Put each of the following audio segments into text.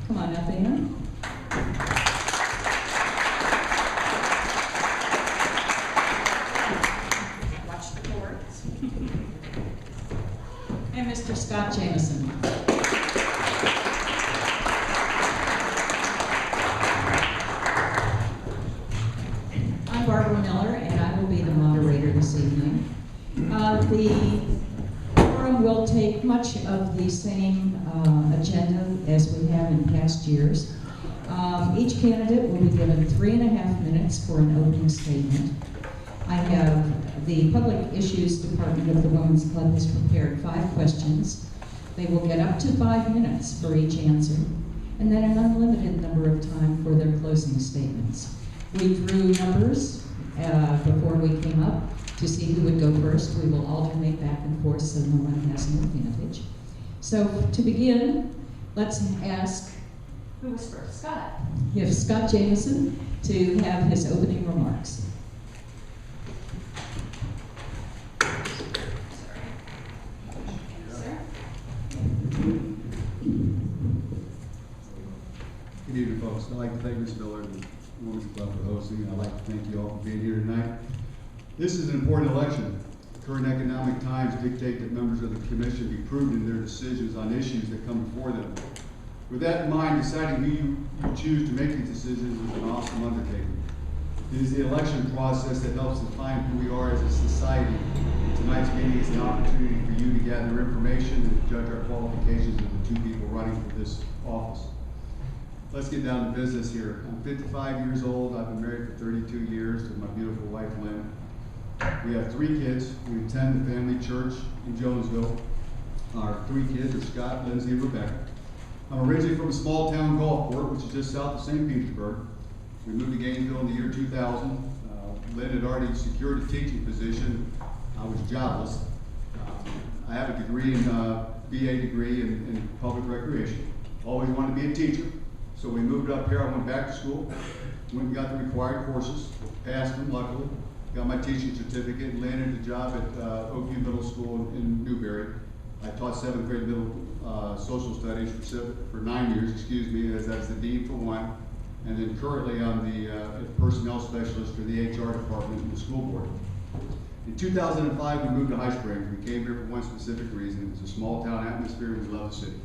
Come on up, Anna. Watch the boards. And Mr. Scott Jameson. I'm Barbara Miller, and I will be the moderator this evening. The forum will take much of the same agenda as we have in past years. Each candidate will be given 3.5 minutes for an opening statement. I have the Public Issues Department of the Women's Club has prepared 5 questions. They will get up to 5 minutes for each answer, and then an unlimited number of time for their closing statements. We drew numbers before we came up to see who would go first. We will alternate back and forth so no one has an advantage. So to begin, let's ask, who was first? Scott. You have Scott Jameson to have his opening remarks. Good evening, folks. I'd like to thank Ms. Miller and the Women's Club for hosting, and I'd like to thank you all for being here tonight. This is an important election. Current economic times dictate that members of the commission be prudent in their decisions on issues that come before them. With that in mind, deciding who you choose to make these decisions is an awesome undertaking. It is the election process that helps define who we are as a society. Tonight's meeting is an opportunity for you to gather information and to judge our qualifications of the 2 people running for this office. Let's get down to business here. I'm 55 years old. I've been married for 32 years to my beautiful wife, Lynn. We have 3 kids. We attend the family church in Jonesville. Our 3 kids are Scott, Lindsay, and Rebecca. I'm originally from a small town, Gulfport, which is just south of St. Petersburg. We moved to Gainesville in the year 2000. Lynn had already secured a teaching position. I was jobless. I have a degree in BA degree in public recreation. Always wanted to be a teacher. So we moved up here. I went back to school, went and got the required courses, passed them luckily, got my teaching certificate, and landed a job at Oakview Middle School in Newberry. I taught 7th grade middle social studies for 9 years, as the dean for 1, and then currently I'm the personnel specialist for the HR department in the school board. In 2005, we moved to High Springs. We came here for one specific reason. It was a small town atmosphere, and we love the city.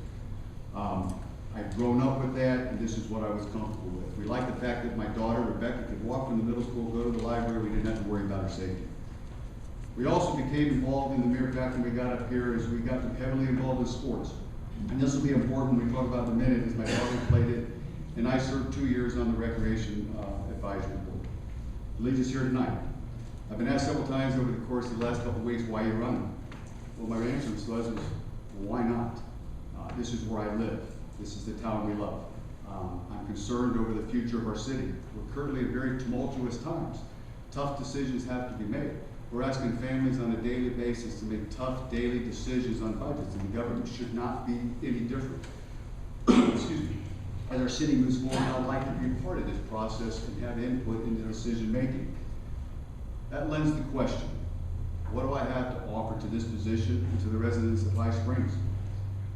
I've grown up with that, and this is what I was comfortable with. We liked the fact that my daughter, Rebecca, could walk from the middle school, go to the library. We didn't have to worry about her safety. We also became involved in the mere fact when we got up here is we got heavily involved in sports. And this will be important when we talk about in a minute, as my daughter played it, and I served 2 years on the Recreation Advisory Board. Leads us here tonight. I've been asked several times over the course of the last couple of weeks, why are you running? Well, my answer was, why not? This is where I live. This is the town we love. I'm concerned over the future of our city. We're currently at very tumultuous times. Tough decisions have to be made. We're asking families on a daily basis to make tough daily decisions on budgets, and the government should not be any different. Excuse me. As our city moves forward, I'd like to be part of this process and have input into decision making. That lends the question, what do I have to offer to this position and to the residents of High Springs?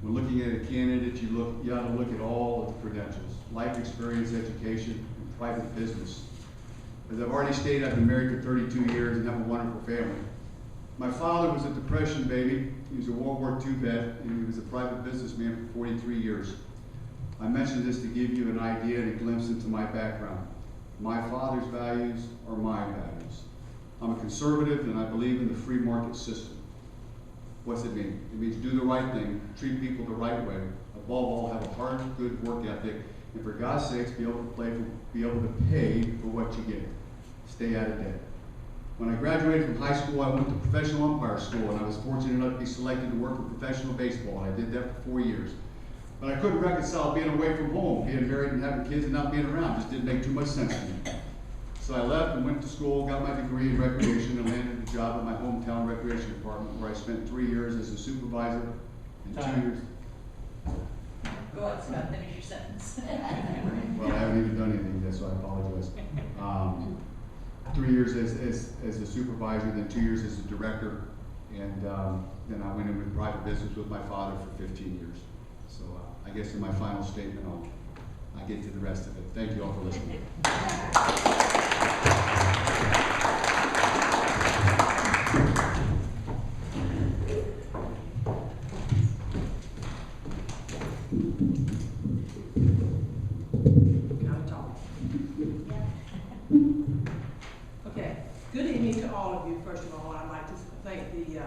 When looking at a candidate, you ought to look at all of the credentials, life experience, education, and private business. As I've already stated, I've been married for 32 years and have a wonderful family. My father was a Depression baby. He was a World War II vet, and he was a private businessman for 43 years. I mention this to give you an idea and a glimpse into my background. My father's values are my values. I'm a conservative, and I believe in the free market system. What's it mean? It means do the right thing, treat people the right way, above all, have a hard, good work ethic, and for God's sakes, be able to pay for what you get. Stay out of debt. When I graduated from high school, I went to professional umpire school, and I was fortunate enough to be selected to work for professional baseball, and I did that for 4 years. But I couldn't reconcile being away from home, being married and having kids and not being around. It just didn't make too much sense to me. So I left and went to school, got my degree in recreation, and landed a job at my hometown recreation department, where I spent 3 years as a supervisor and 2 years. Go on, Scott, finish your sentence. Well, I haven't even done anything yet, so I apologize. 3 years as a supervisor, then 2 years as a director, and then I went into private business with my father for 15 years. So I guess in my final statement, I'll I get to the rest of it. Thank you all for listening. Can I talk? Okay. Good evening to all of you. First of all, I'd like to thank the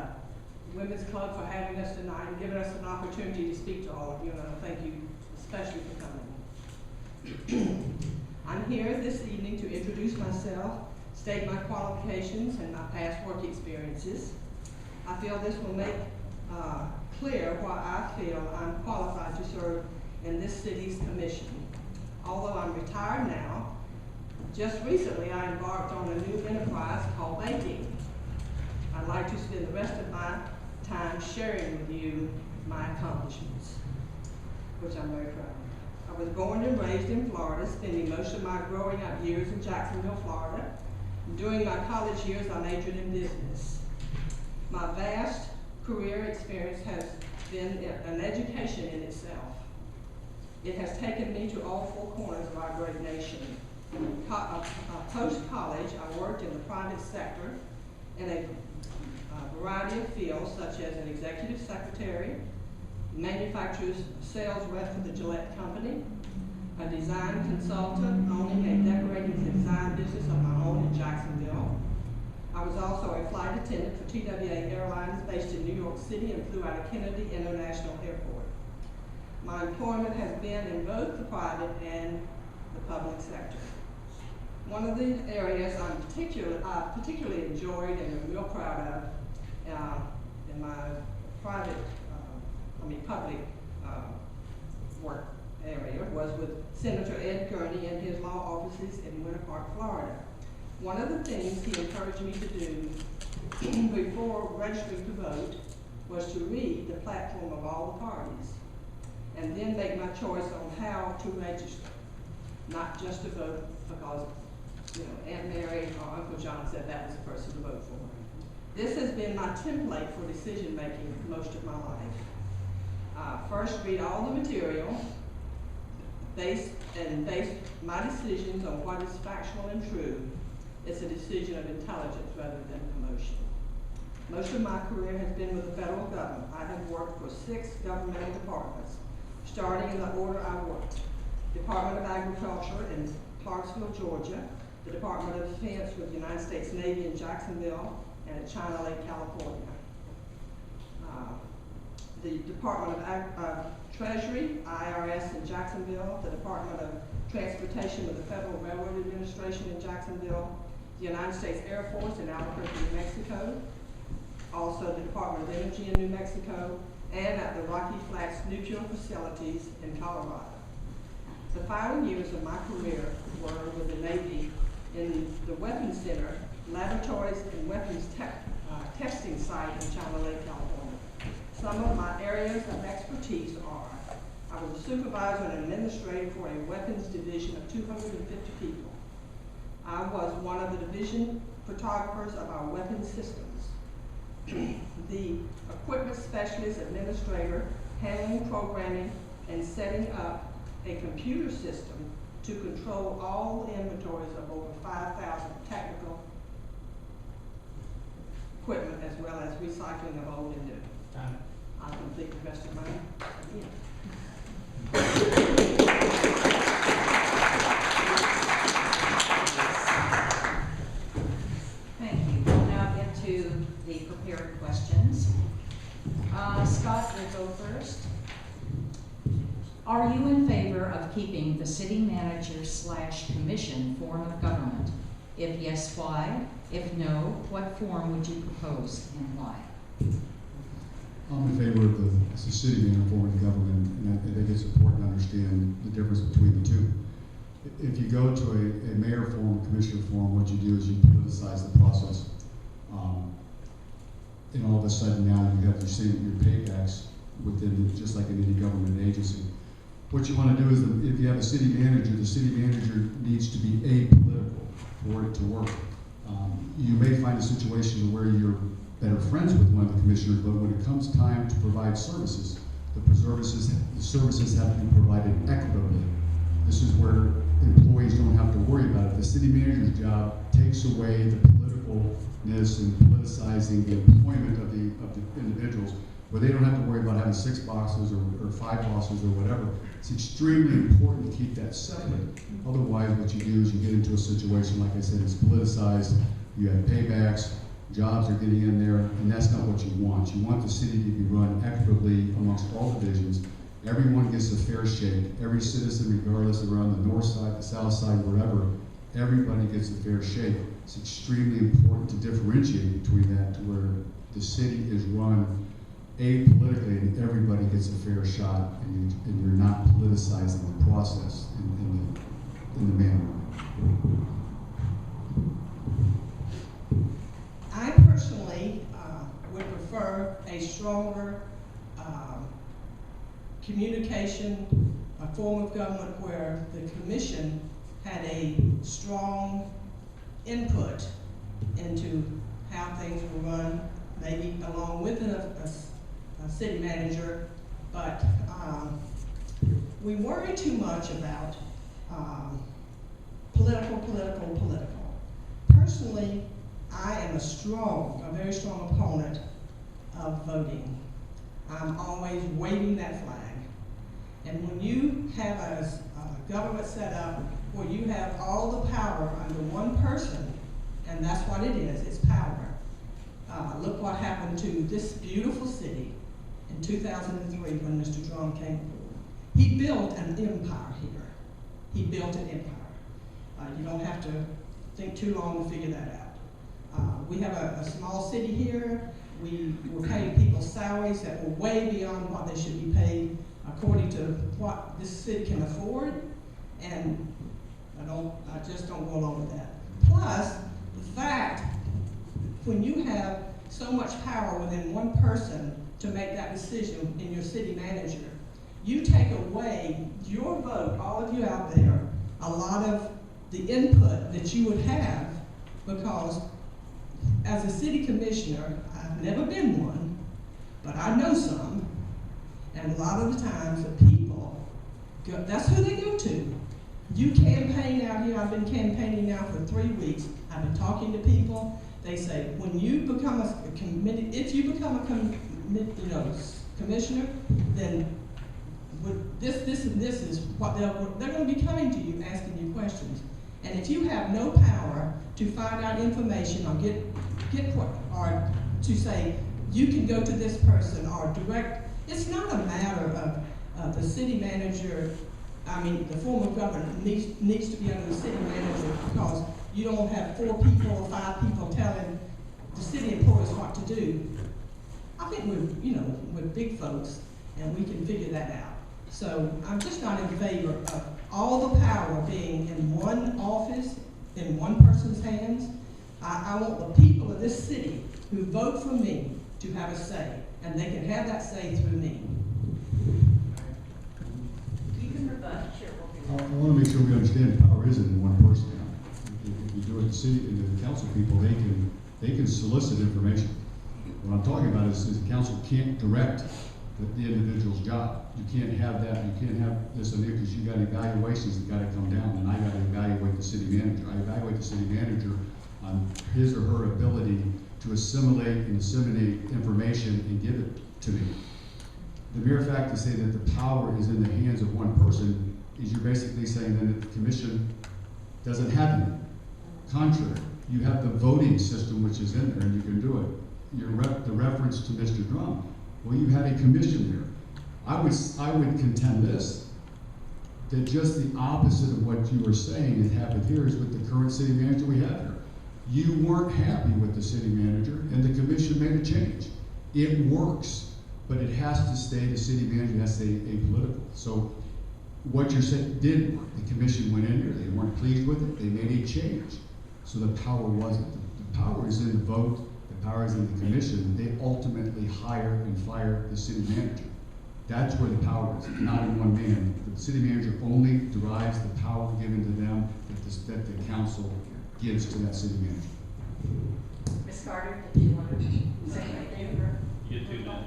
Women's Club for having us tonight and giving us an opportunity to speak to all of you, and I thank you especially for coming. I'm here this evening to introduce myself, state my qualifications and my past work experiences. I feel this will make clear why I feel I'm qualified to serve in this city's commission. Although I'm retired now, just recently I embarked on a new enterprise called vacant. I'd like to spend the rest of my time sharing with you my accomplishments, which I'm very proud of. I was born and raised in Florida, spending most of my growing up years in Jacksonville, Florida. During my college years, I majored in business. My vast career experience has been an education in itself. It has taken me to all four corners of our great nation. Post-college, I worked in the private sector in a variety of fields, such as an executive secretary, manufacturer's sales rep for the Gillette Company, a design consultant owning a decorating and design business of my own in Jacksonville. I was also a flight attendant for TWA Airlines based in New York City and flew out of Kennedy International Airport. My employment has been in both the private and the public sector. One of the areas I particularly enjoyed and am real proud of in my public work area was with Senator Ed Gurney and his law offices in Winter Park, Florida. One of the things he encouraged me to do before registering to vote was to read the platform of all the parties and then make my choice on how to register, not just to vote because Aunt Mary or Uncle John said that was the person to vote for. This has been my template for decision making most of my life. First, read all the material, base my decisions on what is factual and true. It's a decision of intelligence rather than emotion. Most of my career has been with the federal government. I have worked for 6 governmental departments, starting in the order I worked. Department of Agriculture in Clarksville, Georgia, the Department of Defense with the United States Navy in Jacksonville, and at China Lake, California. The Department of Treasury, IRS in Jacksonville, the Department of Transportation with the Federal Railroad Administration in Jacksonville, the United States Air Force in Albuquerque, New Mexico, also the Department of Energy in New Mexico, and at the Rocky Flats Nuclear Facilities in Colorado. The final years of my career were with the Navy in the Weapons Center, laboratories and weapons testing site in China Lake, California. Some of my areas of expertise are, I was a supervisor and administrator for a weapons division of 250 people. I was one of the division photographers of our weapons systems. The equipment specialist administrator, handling programming and setting up a computer system to control all the inventories of over 5,000 technical equipment as well as recycling of old and new. I'll complete the rest of mine again. Thank you. We'll now get to the prepared questions. Scott will go first. Are you in favor of keeping the city manager/commission form of government? If yes, why? If no, what form would you propose and why? I'm in favor of the city being a form of government, and I think it's important to understand the difference between the two. If you go to a mayor form, commissioner form, what you do is you politicize the process. And all of a sudden now you have your paybacks within, just like in any government agency. What you want to do is, if you have a city manager, the city manager needs to be apolitical for it to work. You may find a situation where you're better friends with one of the commissioners, but when it comes time to provide services, the services have to be provided equitably. The this is where employees don't have to worry about it. The city manager's job takes away the politicalness and politicizing the employment of the individuals, where they don't have to worry about having 6 bosses or 5 bosses or whatever. It's extremely important to keep that separate. Otherwise, what you do is you get into a situation, like I said, it's politicized, you have paybacks, jobs are getting in there, and that's not what you want. You want the city to be run equitably amongst all divisions. Everyone gets a fair shake. Every citizen, regardless of around the north side, the south side, wherever, everybody gets a fair shake. It's extremely important to differentiate between that, to where the city is run apolitically and everybody gets a fair shot, and you're not politicizing the process in the manner. I personally would prefer a stronger communication, a form of government where the commission had a strong input into how things were run, maybe along with a city manager, but we worry too much about political. Personally, I am a very strong opponent of voting. I'm always waving that flag. And when you have a government set up where you have all the power under one person, and that's what it is, it's power. Look what happened to this beautiful city in 2003 when Mr. Drum came forward. He built an empire here. He built an empire. You don't have to think too long to figure that out. We have a small city here. We were paying people salaries that were way beyond what they should be paid according to what this city can afford, and I just don't go along with that. Plus, the fact, when you have so much power within one person to make that decision in your city manager, you take away your vote, all of you out there, a lot of the input that you would have, because as a city commissioner, I've never been one, but I know some, and a lot of the times the people, that's who they go to. You campaign out here, I've been campaigning now for 3 weeks, I've been talking to people, they say, when you become a committee, if you become a commissioner, then this and this is what they're going to be coming to you, asking you questions. And if you have no power to find out information or or to say, you can go to this person or direct, it's not a matter of the city manager, the form of government needs to be under the city manager, because you don't have 4 people or 5 people telling the city employees what to do. I think we're big folks and we can figure that out. So I'm just not in favor of all the power being in one office, in one person's hands. I want the people of this city who vote for me to have a say, and they can have that say through me. You can rebut, sure. I want to make sure we understand power isn't in one person. If you do it, the city and the council people, they can solicit information. What I'm talking about is the council can't direct the individual's job. You can't have that. You can't have this in there, because you got evaluations that got to come down, and I got to evaluate the city manager. I evaluate the city manager on his or her ability to assimilate and disseminate information and give it to me. The mere fact to say that the power is in the hands of one person is you're basically saying then that the commission doesn't have any. Contrary, you have the voting system which is in there, and you can do it. The reference to Mr. Drum, well, you had a commission there. I would contend this, that just the opposite of what you were saying that happened here is with the current city manager we have here. You weren't happy with the city manager, and the commission made a change. It works, but it has to stay, the city manager has to stay apolitical. So what you're saying did work. The commission went in there, they weren't pleased with it, they made a change. So the power wasn't. The power is in the vote, the power is in the commission. They ultimately hire and fire the city manager. That's where the power is, not in one man. The city manager only derives the power given to them that the council gives to that city manager. Ms. Carter, did you want to say anything? You get 2 minutes.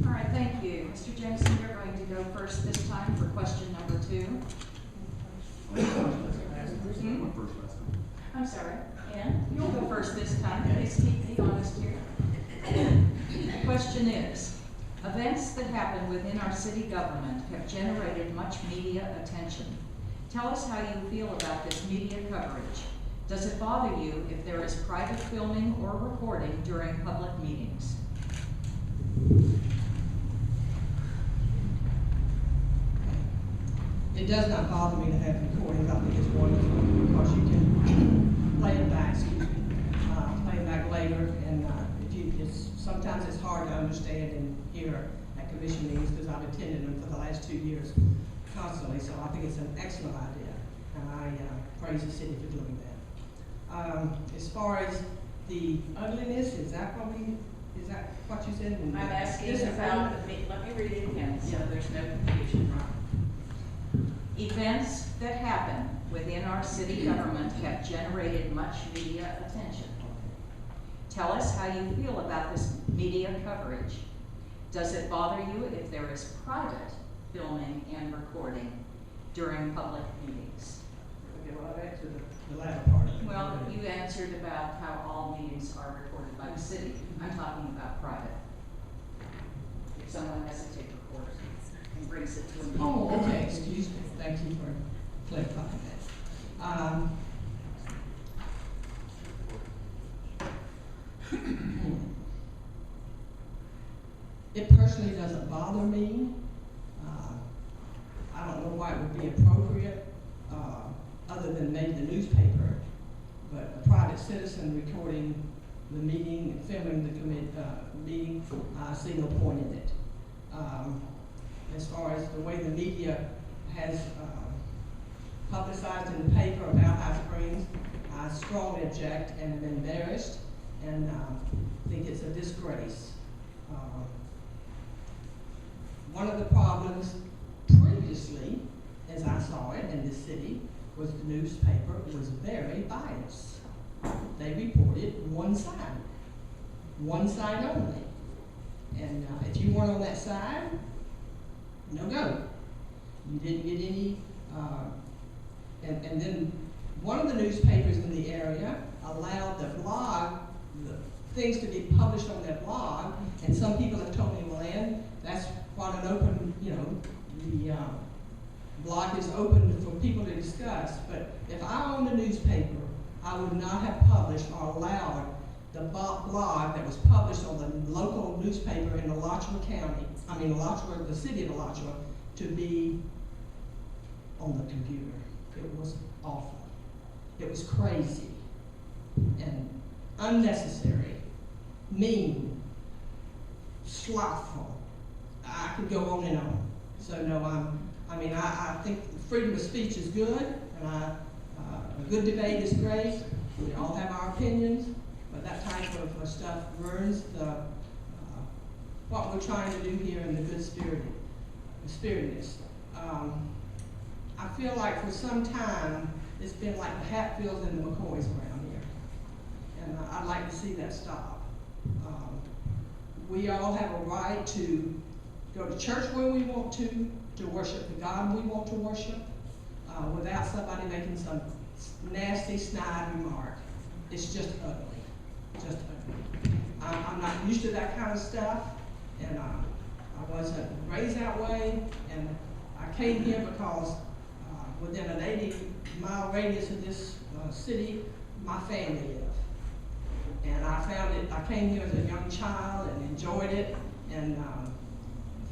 All right, thank you. Mr. Jameson, you're going to go first this time for question number 2. I'm sorry, Ann, you'll go first this time. Please keep me honest here. The question is, events that happen within our city government have generated much media attention. Tell us how you feel about this media coverage. Does it bother you if there is private filming or recording during public meetings? It does not bother me to have recordings. I think it's wonderful because you can play it back, play it back later. And sometimes it's hard to understand and hear at commission meetings because I've attended them for the last 2 years constantly. So I think it's an excellent idea, and I praise the city for doing that. As far as the ugliness, is that what you said? I'm asking about, let me read it again so there's no confusion. Events that happen within our city government have generated much media attention. Tell us how you feel about this media coverage. Does it bother you if there is private filming and recording during public meetings? Okay, well, I've answered the latter part of it. Well, you answered about how all meetings are recorded by the city. I'm talking about private. If someone has a tape recorder and brings it to a meeting. Oh, okay, excuse me. Thank you for clarifying that. It personally doesn't bother me. I don't know why it would be appropriate, other than maybe the newspaper, but a private citizen recording the meeting and filming the meeting, I see no point in it. As far as the way the media has publicized in the paper about High Springs, I strongly object and am embarrassed, and think it's a disgrace. One of the problems previously, as I saw it in this city, was the newspaper was very biased. They reported one side only. And if you weren't on that side, no go. You didn't get any, and then one of the newspapers in the area allowed the blog, the things to be published on their blog, and some people have told me, well, Ann, that's quite an open, the blog is open for people to discuss. But if I owned a newspaper, I would not have published or allowed the blog that was published on the local newspaper in Alachua County, the city of Alachua, to be on the computer. It was awful. It was crazy and unnecessary, mean, slothful. I could go on and on. So no, I think freedom of speech is good, and a good debate is great. We all have our opinions, but that type of stuff ruins what we're trying to do here in the good spiritedness. I feel like for some time it's been like the Hatfields and the McCoys around here, and I'd like to see that stop. We all have a right to go to church where we want to worship the God we want to worship, without somebody making some nasty, snide remark. It's just ugly, just ugly. I'm not used to that kind of stuff, and I wasn't raised that way, and I came here because within an 80-mile radius of this city, my family lived. And I came here as a young child and enjoyed it, and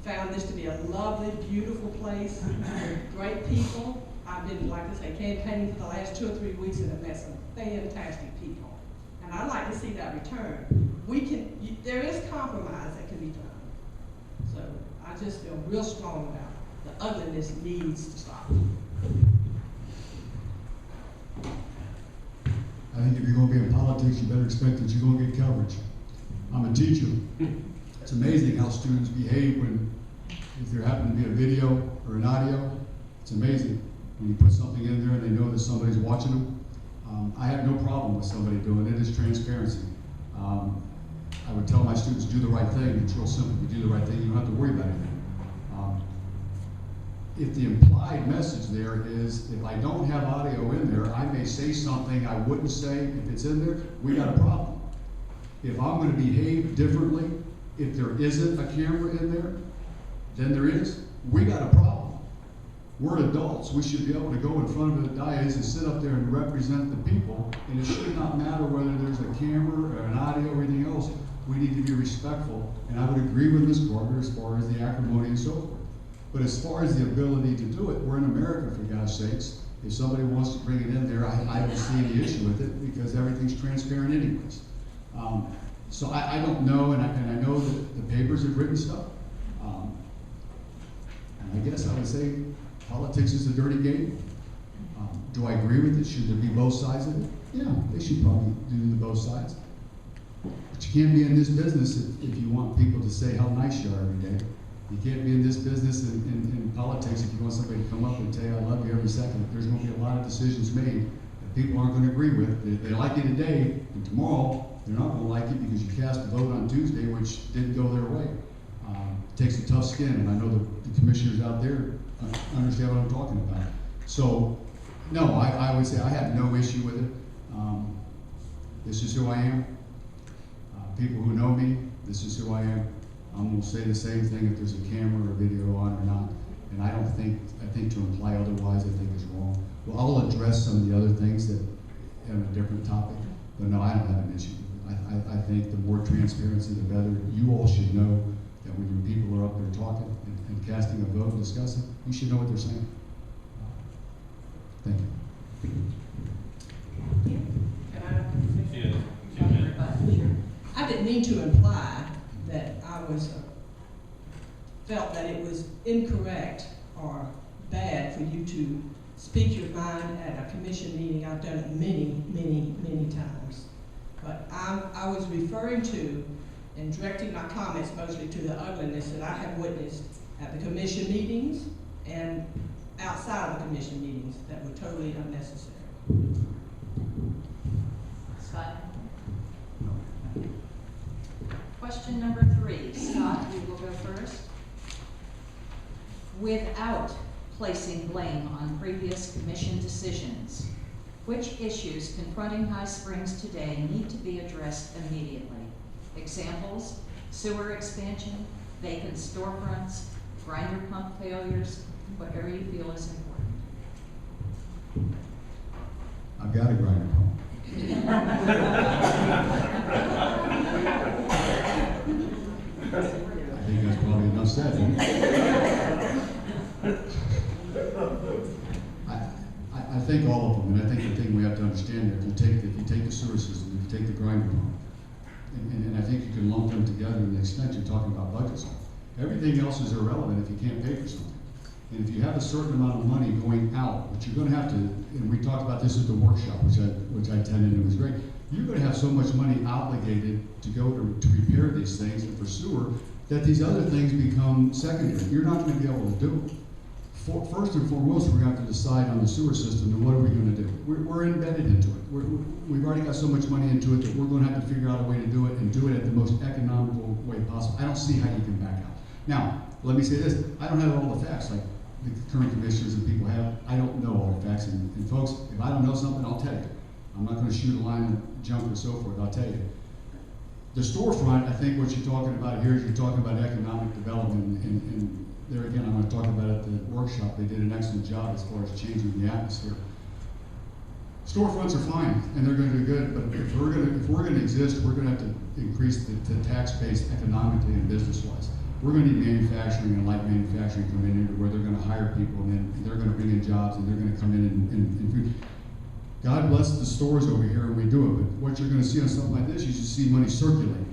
found this to be a lovely, beautiful place with great people. I've been, like I say, campaigning for the last 2 or 3 weeks and have met some fantastic people. And I'd like to see that return. There is compromise that can be done. So I just feel real strong about the ugliness needs to stop. I think if you're going to be in politics, you better expect that you're going to get coverage. I'm a teacher. It's amazing how students behave if there happen to be a video or an audio. It's amazing when you put something in there and they know that somebody's watching them. I have no problem with somebody doing it. It's transparency. I would tell my students, do the right thing. It's real simple. You do the right thing, you don't have to worry about anything. If the implied message there is, if I don't have audio in there, I may say something I wouldn't say. If it's in there, we got a problem. If I'm going to behave differently, if there isn't a camera in there, then there is. We got a problem. We're adults. We should be able to go in front of the dais and sit up there and represent the people. And it should not matter whether there's a camera or an audio or anything else. We need to be respectful. And I would agree with Ms. Carter as far as the acrimony and so forth. But as far as the ability to do it, we're in America, for God's sakes. If somebody wants to bring it in there, I don't see any issue with it because everything's transparent anyways. So I don't know, and I know that the papers have written stuff. And I guess I would say politics is a dirty game. Do I agree with it? Should there be both sides of it? Yeah, they should probably do the both sides. But you can't be in this business if you want people to say how nice you are every day. You can't be in this business in politics if you want somebody to come up and tell you I love you every second. There's going to be a lot of decisions made that people aren't going to agree with. They like you today, and tomorrow they're not going to like it because you cast a vote on Tuesday, which didn't go their way. It takes a tough skin, and I know the commissioners out there understand what I'm talking about. So, no, I would say I have no issue with it. This is who I am. People who know me, this is who I am. I'm going to say the same thing if there's a camera or video on or not. And I think to imply otherwise, I think is wrong. Well, I'll address some of the other things that have a different topic. But no, I don't have an issue with it. I think the more transparency, the better. You all should know that when your people are up there talking and casting a vote and discussing, you should know what they're saying. Thank you. I didn't mean to imply that I felt that it was incorrect or bad for you to speak your mind at a commission meeting. I've done it many times. But I was referring to and directing my comments mostly to the ugliness that I have witnessed at the commission meetings and outside of the commission meetings that were totally unnecessary. Scott? Question number 3. Scott, you will go first. Without placing blame on previous commission decisions, which issues confronting High Springs today need to be addressed immediately? Examples: sewer expansion, vacant storefronts, grinder pump failures, whatever you feel is important. I've got a grinder pump. I think that's probably enough said. Isn't it? I think all of them, and I think the thing we have to understand is if you take the sewer system, if you take the grinder pump, and I think you can lump them together in the extent you're talking about budgets. Everything else is irrelevant if you can't pay for something. And if you have a certain amount of money going out, which you're going to have to, and we talked about this at the workshop, which I attended and it was great, you're going to have so much money obligated to go to repair these things and for sewer that these other things become secondary. You're not going to be able to do it. First and foremost, we're going to have to decide on the sewer system and what are we going to do. We're embedded into it. We've already got so much money into it that we're going to have to figure out a way to do it and do it at the most economical way possible. I don't see how you can back out. Now, let me say this. I don't have all the facts like the current commissioners and people have. I don't know all the facts. And folks, if I don't know something, I'll tell you. I'm not going to shoot a line of junk or so forth. I'll tell you. The storefront, I think what you're talking about here is you're talking about economic development and there again, I'm going to talk about it at the workshop. They did an excellent job as far as changing the atmosphere. Storefronts are fine, and they're going to do good, but if we're going to exist, we're going to have to increase the tax base economically and business-wise. We're going to need manufacturing and light manufacturing coming in where they're going to hire people, and then they're going to bring in jobs, and they're going to come in and God bless the stores over here, and we do it, but what you're going to see on something like this, you should see money circulate.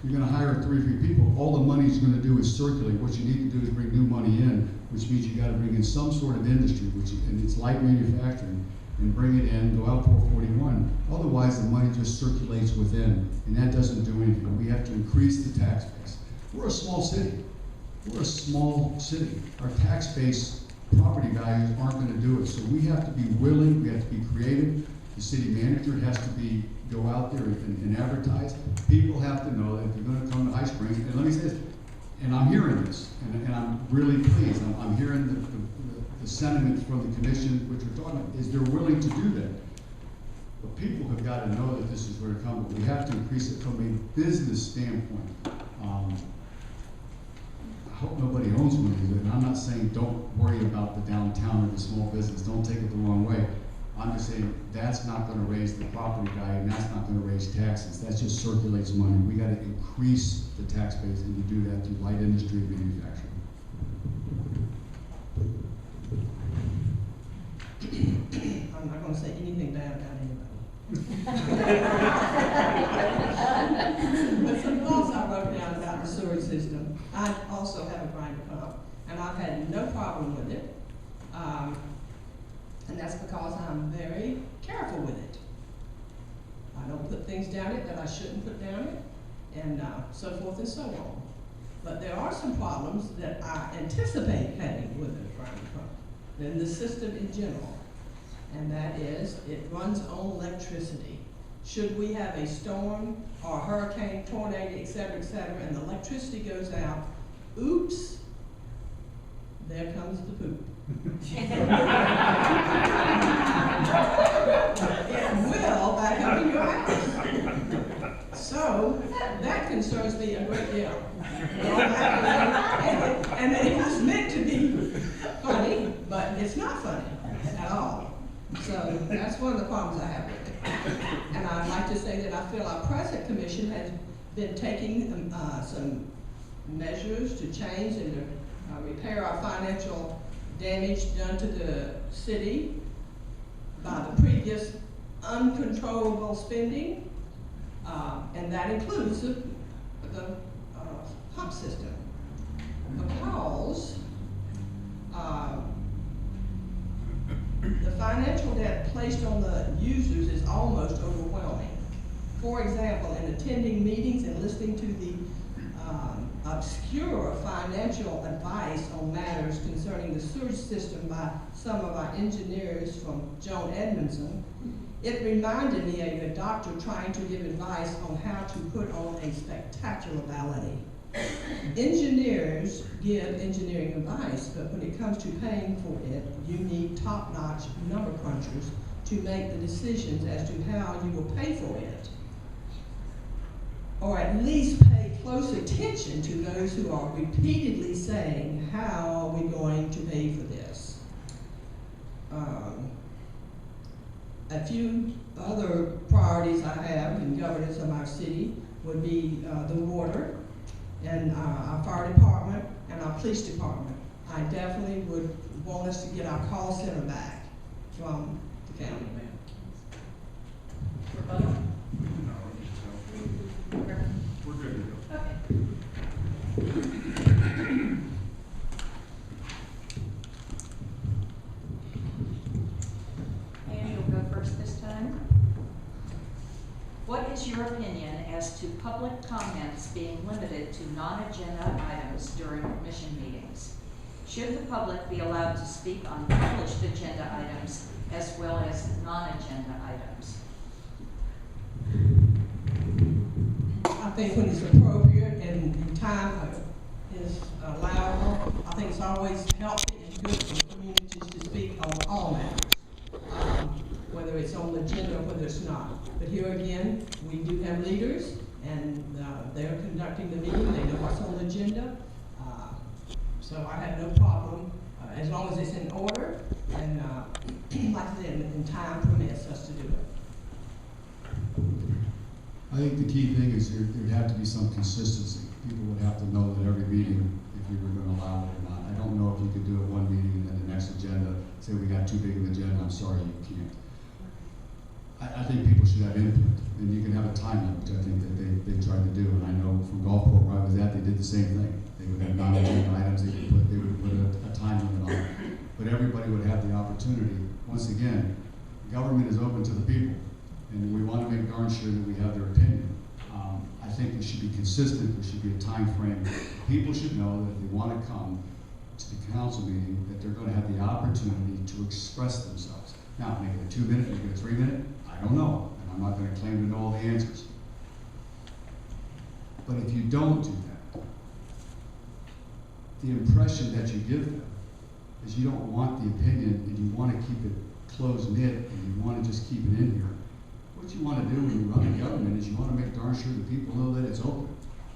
You're going to hire 3 or 4 people. All the money is going to do is circulate. What you need to do is bring new money in, which means you got to bring in some sort of industry, and it's light manufacturing, and bring it in, go out 441. Otherwise, the money just circulates within, and that doesn't do anything. We have to increase the tax base. We're a small city. We're a small city. Our tax base property values aren't going to do it, so we have to be willing. We have to be creative. The city manager has to be go out there and advertise, people have to know that if you're gonna come to High Springs, and let me say this, and I'm hearing this, and I'm really pleased, I'm hearing the sentiments from the commission, which we're talking about, is they're willing to do that. But people have got to know that this is where to come, but we have to increase it from a business standpoint. I hope nobody owns one of these, and I'm not saying don't worry about the downtown or the small business, don't take it the wrong way. I'm just saying that's not gonna raise the property value, and that's not gonna raise taxes, that just circulates money. We gotta increase the tax base, and you do that through light industry manufacturing. I'm not gonna say anything bad about anybody. But some thoughts I wrote down about the sewer system. I also have a grinder pump, and I've had no problem with it. And that's because I'm very careful with it. I don't put things down it that I shouldn't put down it, and so forth and so on. But there are some problems that I anticipate having with a grinder pump, and the system in general. And that is, it runs on electricity. Should we have a storm or a hurricane, tornado, et cetera, and the electricity goes out, oops, there comes the poop. It will back up in your house. So that concerns me a great deal. And it was meant to be funny, but it's not funny at all. So that's one of the problems I have with it. And I'd like to say that I feel our present commission has been taking some measures to change and to repair our financial damage done to the city by the previous uncontrollable spending, and that includes the pump system. Because the financial debt placed on the users is almost overwhelming. For example, in attending meetings and listening to the obscure financial advice on matters concerning the sewage system by some of our engineers from Joan Edmondson, it reminded me of a doctor trying to give advice on how to put on a spectacular ballet. Engineers give engineering advice, but when it comes to paying for it, you need top-notch number crunchers to make the decisions as to how you will pay for it. Or at least pay close attention to those who are repeatedly saying, how are we going to pay for this? A few other priorities I have in governance of our city would be the water, and our fire department, and our police department. I definitely would want us to get our call center back from the county. We're good to go. And you'll go first this time. What is your opinion as to public comments being limited to non-agenda items during commission meetings? Should the public be allowed to speak on published agenda items as well as non-agenda items? I think when it's appropriate and time is allowable, I think it's always healthy and good for communities to speak on all matters, whether it's on the agenda or whether it's not. But here again, we do have leaders, and they're conducting the meeting, they know what's on the agenda. So I have no problem, as long as it's in order, and like I said, and time permits us to do it. I think the key thing is there'd have to be some consistency. People would have to know that every meeting, if you were going to allow it or not. I don't know if you could do it one meeting and then the next agenda, say we got too big of an agenda, I'm sorry, you can't. I think people should have input, and you can have a time limit, which I think that they tried to do, and I know from Gulfport where I was at, they did the same thing. They would have non-agenda items, they would put a time limit on it. But everybody would have the opportunity. Once again, government is open to the people, and we want to make darn sure that we have their opinion. I think there should be consistent, there should be a time frame. People should know that if they want to come to the council meeting, that they're going to have the opportunity to express themselves. Now, make it a 2-minute, make it a 3-minute, I don't know. And I'm not gonna claim to know all the answers. But if you don't do that, the impression that you give them is you don't want the opinion and you want to keep it close-knit and you want to just keep it in here. What you want to do when you run a government is you want to make darn sure that people know that it's open.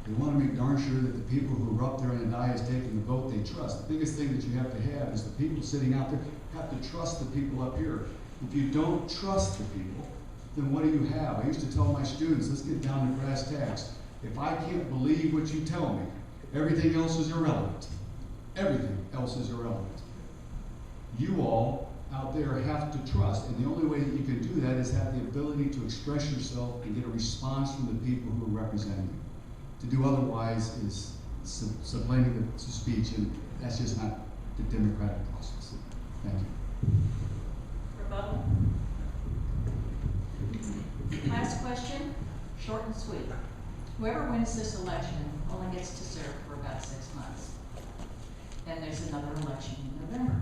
You want to make darn sure that the people who are up there on the dais taking the vote they trust. The biggest thing that you have to have is the people sitting out there have to trust the people up here. If you don't trust the people, then what do you have? I used to tell my students, let's get down to brass tacks. If I can't believe what you tell me, everything else is irrelevant. Everything else is irrelevant. You all out there have to trust, and the only way that you can do that is have the ability to express yourself and get a response from the people who are representing you. To do otherwise is subliming the speech, and that's just not the democratic process. Thank you. Rebuttal. Last question, short and sweet. Whoever wins this election only gets to serve for about 6 months. Then there's another election in November.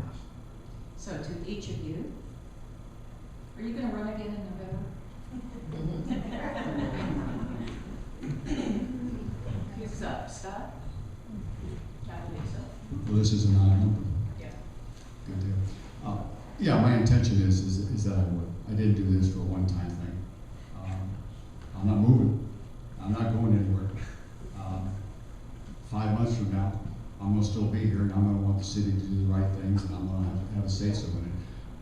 So to each of you, are you going to run again in November? Who's up, Scott? I believe so. Well, this is an odd number. Yeah. Good deal. Yeah, my intention is that I would. I didn't do this for a one-time thing. I'm not moving. I'm not going anywhere. 5 months from now, I'm going to still be here, and I'm going to want the city to do the right things, and I'm going to have a say-so in it.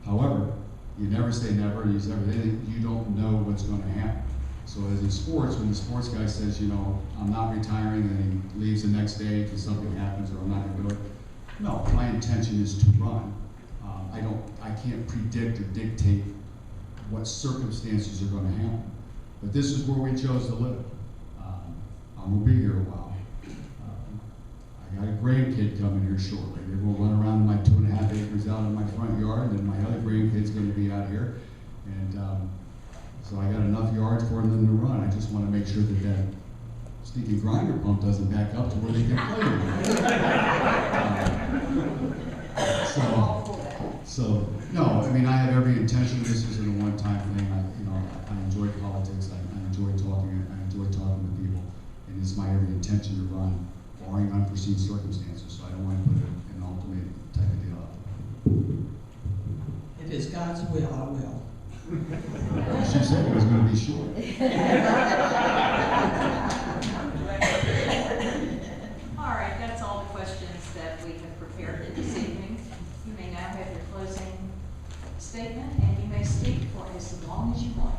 However, you never say never, and you don't know what's going to happen. So as in sports, when the sports guy says, you know, I'm not retiring, and he leaves the next day because something happens or I'm not going to do it. No, my intention is to run. I can't predict or dictate what circumstances are going to happen. But this is where we chose to live. I'm going to be here a while. I got a grandkid coming here shortly. They will run around my 2.5 acres out in my front yard, and then my other grandkid's going to be out here. And so I got enough yards for them to run. I just want to make sure that that stinky grinder pump doesn't back up to where they can play. So no, I mean, I have every intention. This isn't a one-time thing. I enjoy politics. I enjoy talking. I enjoy talking to people, and it's my every intention to run, barring unforeseen circumstances. So I don't want to put an ultimatum type of deal out there. If it's God's will, I will. She said it was going to be short. All right, that's all the questions that we have prepared this evening. You may now have your closing statement, and you may speak for as long as you want.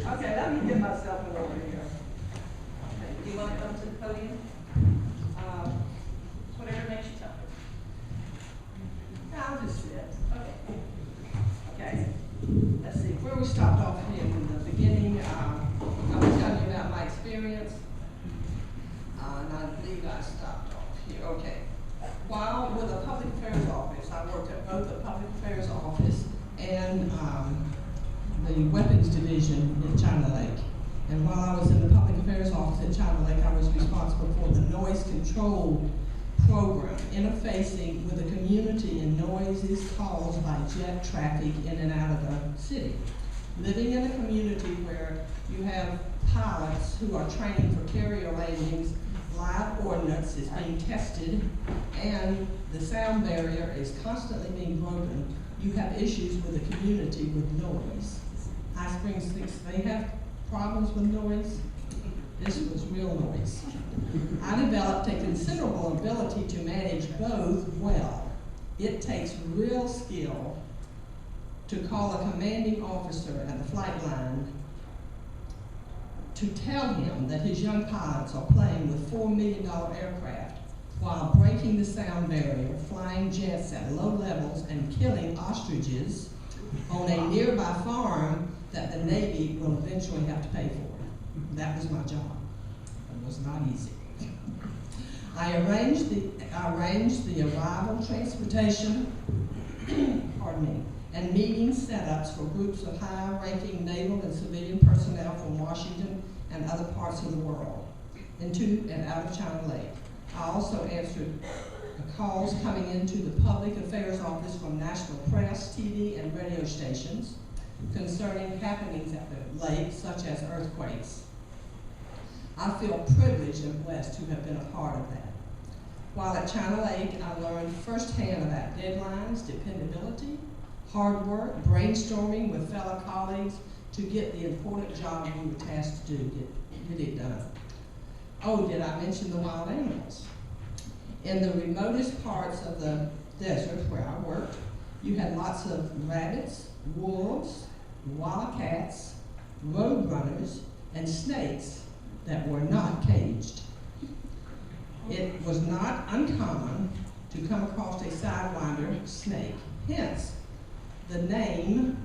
Okay, let me get myself in order here. Do you want to come to the podium? Whatever makes you comfortable. I'll just sit. Okay. Okay, let's see, where we stopped off here in the beginning, I was telling you about my experience, and I believe I stopped off here, okay. While with the public affairs office, I worked at both the public affairs office and the weapons division in China Lake. And while I was in the public affairs office in China Lake, I was responsible for the noise control program, interfacing with the community and noises caused by jet traffic in and out of the city. Living in a community where you have pilots who are training for carrier landings, live ordnance is being tested, and the sound barrier is constantly being broken, you have issues with the community with noise. High Springs thinks they have problems with noise. This was real noise. I developed a considerable ability to manage both well. It takes real skill to call a commanding officer at the flight line to tell him that his young pilots are playing with $4 million aircraft while breaking the sound barrier, flying jets at low levels, and killing ostriches on a nearby farm that the Navy will eventually have to pay for. That was my job. It was not easy. I arranged the arrival, transportation, pardon me, and meeting setups for groups of high-ranking naval and civilian personnel from Washington and other parts of the world, into and out of China Lake. I also answered calls coming into the Public Affairs Office from national press, TV, and radio stations concerning happenings at the lake, such as earthquakes. I feel privileged and blessed to have been a part of that. While at China Lake, I learned firsthand about deadlines, dependability, hard work, brainstorming with fellow colleagues to get the important job we were tasked to do, get it done. Oh, did I mention the wild animals? In the remotest parts of the desert where I worked, you had lots of rabbits, wolves, wildcats, roadrunners, and snakes that were not caged. It was not uncommon to come across a sidewinder snake. Hence, the name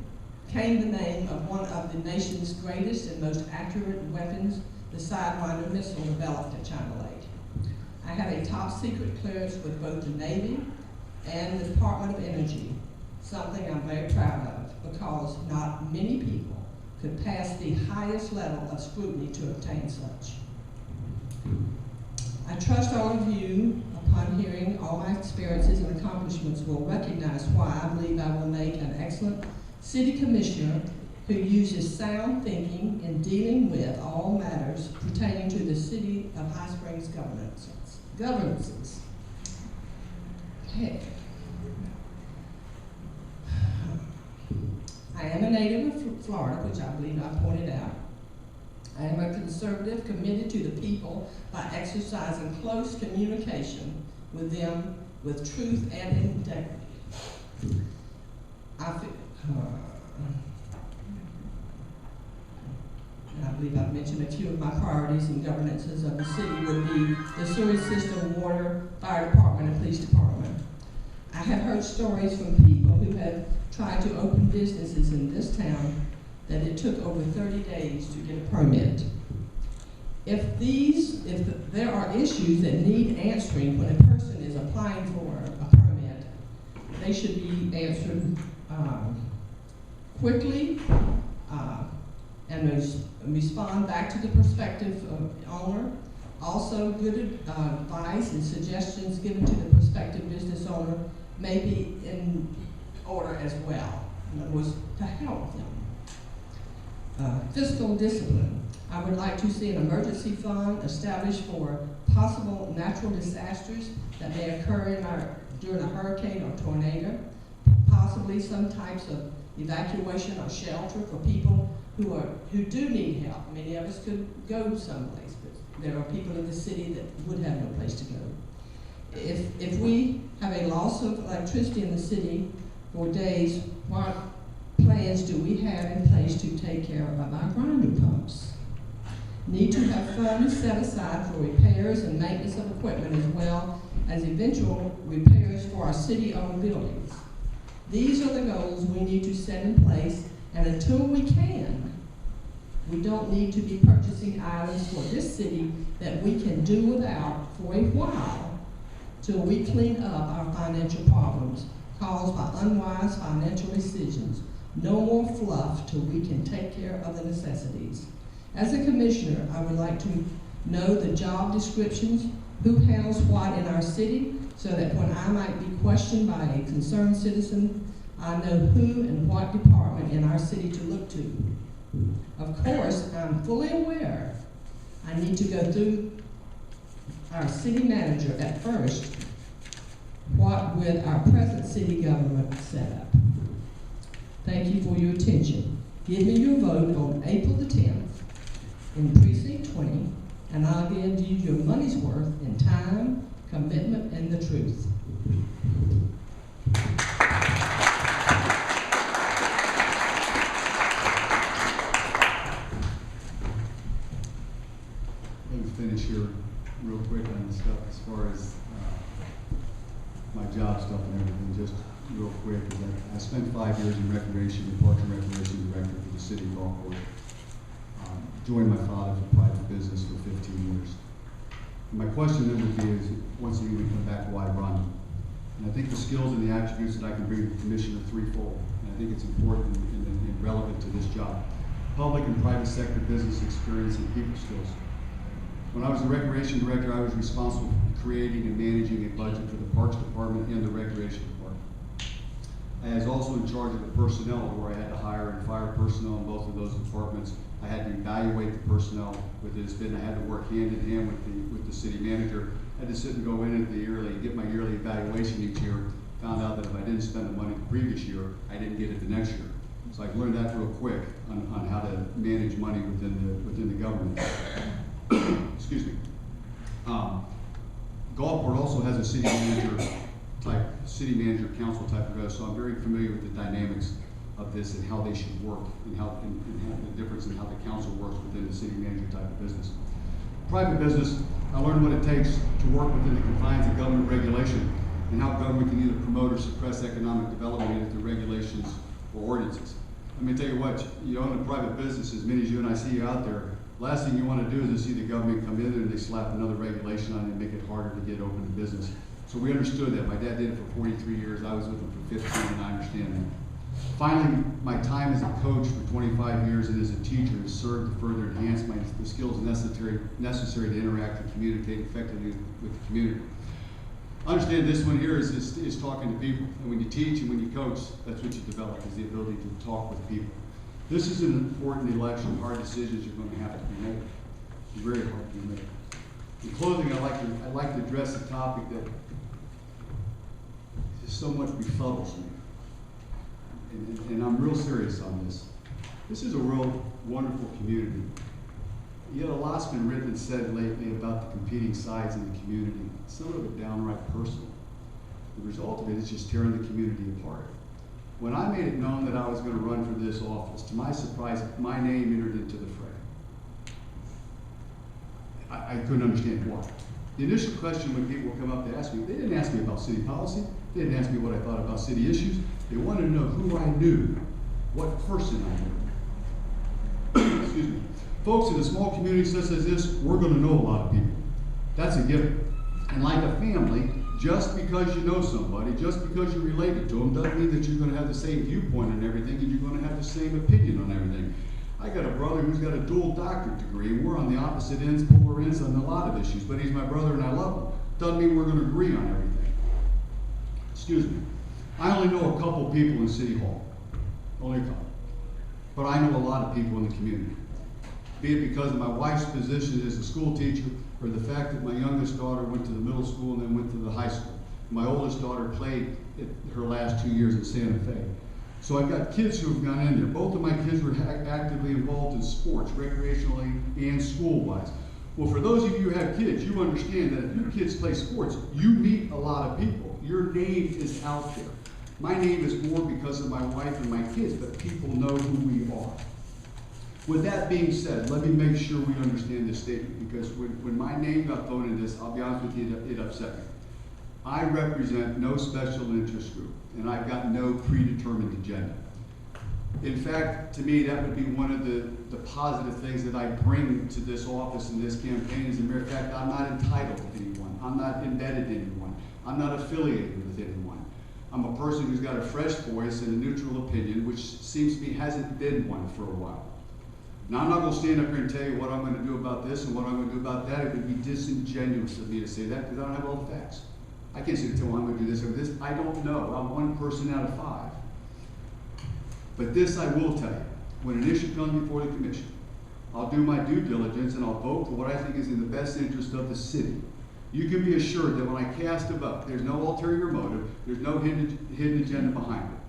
of one of the nation's greatest and most accurate weapons, the Sidewinder missile developed at China Lake. I had a top secret clearance with both the Navy and the Department of Energy, something I'm very proud of because not many people could pass the highest level of scrutiny to obtain such. I trust all of you, upon hearing all my experiences and accomplishments, will recognize why I believe I will make an excellent city commissioner who uses sound thinking in dealing with all matters pertaining to the city of High Springs governances. Okay. I am a native of Florida, which I believe I pointed out. I am a conservative committed to the people by exercising close communication with them with truth and integrity. I believe I've mentioned a few of my priorities and governances of the city would be the sewage system, water, fire department, and police department. I have heard stories from people who have tried to open businesses in this town that it took over 30 days to get a permit. If there are issues that need answering when a person is applying for a permit, they should be answered quickly and respond back to the prospective owner. Also, good advice and suggestions given to the prospective business owner may be in order as well. In other words, to help them. Fiscal discipline. I would like to see an emergency fund established for possible natural disasters that may occur during a hurricane or tornado, possibly some types of evacuation or shelter for people who do need help. Many of us could go someplace, but there are people in the city that would have no place to go. If we have a loss of electricity in the city for days, what plans do we have in place to take care of our grinder pumps? Need to have funds set aside for repairs and maintenance of equipment as well as eventual repairs for our city-owned buildings. These are the goals we need to set in place, and until we can, we don't need to be purchasing items for this city that we can do without for a while till we clean up our financial problems caused by unwise financial decisions. No more fluff till we can take care of the necessities. As a commissioner, I would like to know the job descriptions, who handles what in our city, so that when I might be questioned by a concerned citizen, I know who and what department in our city to look to. Of course, I'm fully aware I need to go through our city manager at first, what with our present city government setup. Thank you for your attention. Give me your vote on April the 10th in Precinct 20, and I'll give you your money's worth in time, commitment, and the truth. Let me finish here real quick on the stuff as far as my job stuff and everything, just real quick. I spent 5 years in recreation, Parks and Recreation Director for the city golf course. Joined my father for private business for 15 years. And my question then would be is, once again, we come back, why run? And I think the skills and the attributes that I can bring to the commission are threefold. And I think it's important and relevant to this job. Public and private sector business experience and people skills. When I was the recreation director, I was responsible for creating and managing a budget for the Parks Department and the Recreation Department. I was also in charge of the personnel, where I had to hire and fire personnel in both of those departments. I had to evaluate the personnel with this bid, and I had to work hand in hand with the city manager. I had to sit and go in at the yearly, get my yearly evaluation each year. Found out that if I didn't spend the money the previous year, I didn't get it the next year. So I learned that real quick on how to manage money within the government. Excuse me. Gulfport also has a city manager council type of so I'm very familiar with the dynamics of this and how they should work and how the difference in how the council works within the city manager type of business. Private business, I learned what it takes to work within the confines of government regulation and how government can either promote or suppress economic development either through regulations or ordinances. Let me tell you what, you own a private business, as many as you and I see out there, last thing you want to do is to see the government come in there and they slap another regulation on it and make it harder to get open to business. So we understood that. My dad did it for 43 years. I was with him for 15, and I understand that. Finally, my time as a coach for 25 years and as a teacher has served to further enhance the skills necessary to interact and communicate effectively with the community. Understand this one here is talking to people. And when you teach and when you coach, that's what you develop, is the ability to talk with people. This is an important election. Hard decisions are going to have to be made. Very hard to be made. In closing, I'd like to address a topic that somewhat befuddles me. And I'm real serious on this. This is a real wonderful community. Yet a lot's been written and said lately about the competing sides in the community, some of it downright personal. The result of it is just tearing the community apart. When I made it known that I was going to run for this office, to my surprise, my name entered into the fray. I couldn't understand why. The initial question when people would come up to ask me, they didn't ask me about city policy, they didn't ask me what I thought about city issues, they wanted to know who I knew, what person I knew. Excuse me. Folks, in a small community such as this, we're going to know a lot of people. That's a given. And like a family, just because you know somebody, just because you're related to them, doesn't mean that you're going to have the same viewpoint on everything and you're going to have the same opinion on everything. I got a brother who's got a dual doctorate degree, and we're on the opposite ends, polar ends on a lot of issues, but he's my brother and I love him. Doesn't mean we're going to agree on everything. Excuse me. I only know a couple people in City Hall. Only a couple. But I know a lot of people in the community. Be it because of my wife's position as a school teacher, or the fact that my youngest daughter went to the middle school and then went to the high school. My oldest daughter played her last 2 years at Santa Fe. So I've got kids who have gone in there. Both of my kids were actively involved in sports, recreationally and school-wise. Well, for those of you who have kids, you understand that if your kids play sports, you meet a lot of people. Your name is out there. My name is more because of my wife and my kids, but people know who we are. With that being said, let me make sure we understand this statement, because when my name got thrown in this, I'll be honest with you, it upset me. I represent no special interest group, and I've got no predetermined agenda. In fact, to me, that would be one of the positive things that I bring to this office and this campaign. As a matter of fact, I'm not entitled to anyone. I'm not embedded in anyone. I'm not affiliated with anyone. I'm a person who's got a fresh voice and a neutral opinion, which seems to me hasn't been one for a while. Now, I'm not going to stand up here and tell you what I'm going to do about this and what I'm going to do about that. It would be disingenuous of me to say that, because I don't have all the facts. I can't sit and tell I'm going to do this or this. I don't know. I'm one person out of 5. But this I will tell you. When an issue comes before the commission, I'll do my due diligence and I'll vote for what I think is in the best interest of the city. You can be assured that when I cast a vote, there's no ulterior motive, there's no hidden agenda behind it.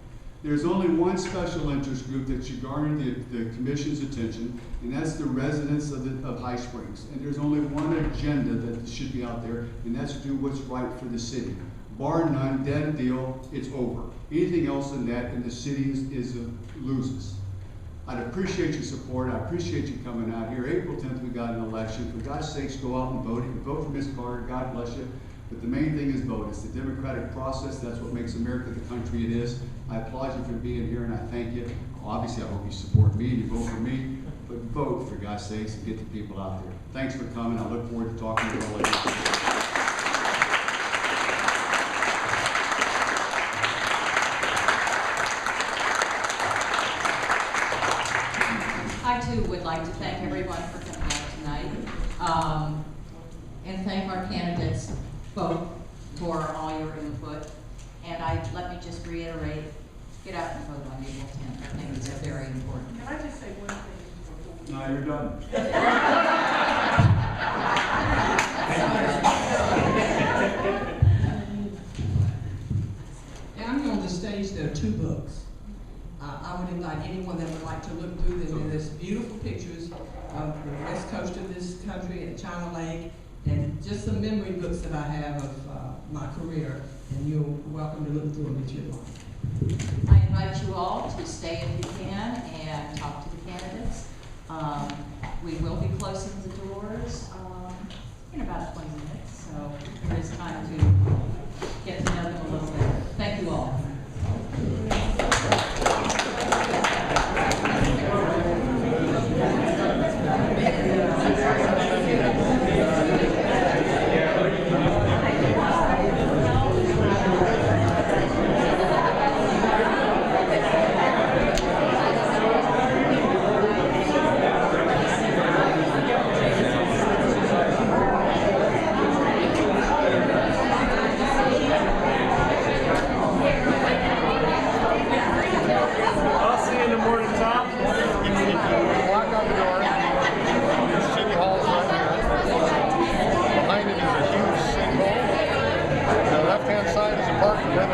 There's only one special interest group that should garner the commission's attention, and that's the residents of High Springs. And there's only one agenda that should be out there, and that's to do what's right for the city. Bar none, dead deal, it's over. Anything else than that, and the city loses. I'd appreciate your support. I appreciate you coming out here. April 10th, we got an election. For God's sakes, go out and vote. You can vote for Ms. Carter. God bless you. But the main thing is vote. It's the democratic process. That's what makes America the country it is. I applaud you for being here, and I thank you. Obviously, I hope you support me and you vote for me. But vote, for God's sakes, and get the people out there. Thanks for coming. I look forward to talking to you all later. I too would like to thank everyone for coming out tonight. thank our candidates both for all your input. And let me just reiterate, get out and vote on April 10th. I think it's very important. Can I just say one thing? No, you're done. And I'm on the stage, there are 2 books. I would invite anyone that would like to look through them. There's beautiful pictures of the west coast of this country and China Lake, and just some memory books that I have of my career. And you're welcome to look through them if you'd like. I invite you all to stay if you can and talk to the candidates. We will be closing the doors in about 20 minutes, so there is time to get to know them a little better. Thank you all. I'll see you in the morning, Tom. Walk out the door. City Hall's right here. Behind it is a huge sinkhole. The left-hand side is a park, and then